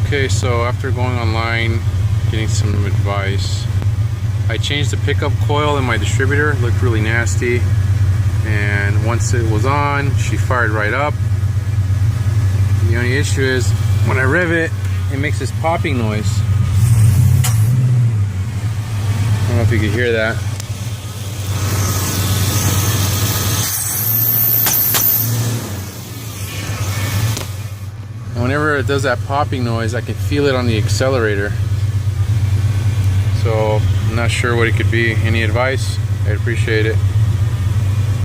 Okay, so after going online, getting some advice, I changed the pickup coil in my distributor. It looked really nasty, and once it was on, she fired right up. The only issue is when I rev it, it makes this popping noise. I don't know if you can hear that. And whenever it does that popping noise, I can feel it on the accelerator. So I'm not sure what it could be. Any advice? I'd appreciate it.